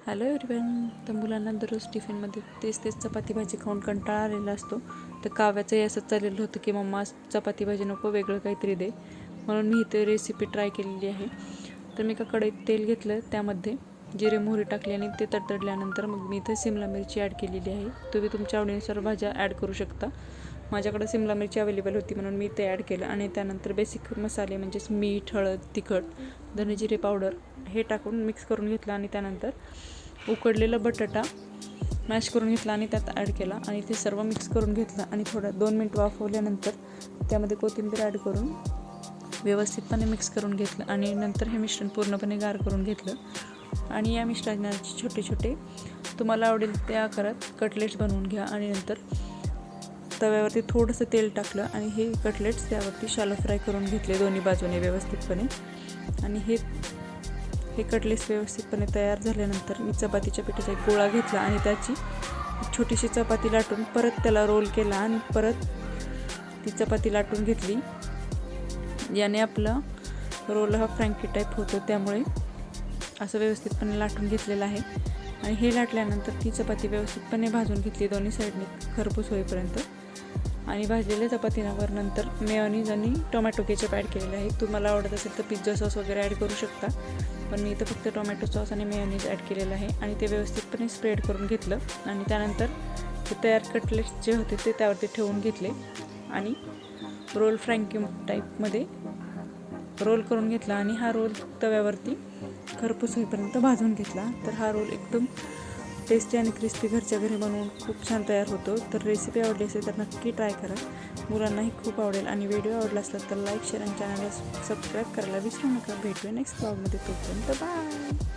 Hello everyone. तर मुलांना दररोज टिफिनमध्ये तेच चपाती भाजी खाऊन कंटाळा आलेला असतो. तर काव्याचंही असंच चाललेलं होतं की मम्मा चपाती भाजी नको, वेगळं काहीतरी दे. म्हणून मी इथे रेसिपी ट्राय केलेली आहे. तर मी एका कढईत तेल घेतलं, त्यामध्ये जिरे मोहरी टाकली आणि ते तडतडल्यानंतर मग मी इथे शिमला मिरची ॲड केलेली आहे. तुम्ही तुमच्या आवडीनुसार भाज्या ॲड करू शकता. माझ्याकडे शिमला मिरची अवेलेबल होती म्हणून मी ते ॲड केलं. आणि त्यानंतर बेसिक मसाले म्हणजेच मीठ, हळद, तिखट, धने जिरे पावडर हे टाकून मिक्स करून घेतलं. आणि त्यानंतर उकडलेला बटाटा मॅश करून घेतला आणि त्यात ॲड केला आणि ते सर्व मिक्स करून घेतलं. आणि थोडं 2 मिनिट वाफवल्यानंतर त्यामध्ये कोथिंबीर ॲड करून व्यवस्थितपणे मिक्स करून घेतलं. आणि नंतर हे मिश्रण पूर्णपणे गार करून घेतलं. आणि या मिश्रणाचे छोटे छोटे तुम्हाला आवडेल त्या आकारात कटलेट्स बनवून घ्या. आणि नंतर तव्यावरती थोडंसं तेल टाकलं आणि हे कटलेट्स त्यावरती शॅलो फ्राय करून घेतले दोन्ही बाजूने व्यवस्थितपणे. आणि हे कटलेट्स व्यवस्थितपणे तयार झाल्यानंतर मी चपातीच्या पिठाचा एक गोळा घेतला आणि त्याची छोटीशी चपाती लाटून परत त्याला रोल केला आणि परत ती चपाती लाटून घेतली. याने आपला रोल हा फ्रँकी टाईप होतो, त्यामुळे असं व्यवस्थितपणे लाटून घेतलेलं आहे. आणि हे लाटल्यानंतर ती चपाती व्यवस्थितपणे भाजून घेतली दोन्ही साईडने खरपूस होईपर्यंत. आणि भाजलेल्या चपातीवर नंतर मेयोनीज आणि टोमॅटो केचप ॲड केलेलं आहे. तुम्हाला आवडत असेल तर पिझ्झा सॉस वगैरे ॲड करू शकता, पण मी इथं फक्त टोमॅटो सॉस आणि मेयोनीज ॲड केलेलं आहे. आणि ते व्यवस्थितपणे स्प्रेड करून घेतलं. आणि त्यानंतर ते तयार कटलेट्स जे होते ते त्यावरती ठेवून घेतले आणि रोल फ्रँकी टाईपमध्ये रोल करून घेतला. आणि हा रोल तव्यावरती खरपूस होईपर्यंत भाजून घेतला. तर हा रोल एकदम टेस्टी आणि क्रिस्पी घरच्या घरी बनवून खूप छान तयार होतो. तर रेसिपी आवडली असेल तर नक्की ट्राय करा, मुलांनाही खूप आवडेल. आणि व्हिडिओ आवडला असला तर लाईक, शेअर आणि चॅनलला सबस्क्राईब करायला विसरू नका. भेटूया नेक्स्ट ब्लॉगमध्ये. तोपर्यंत बाय.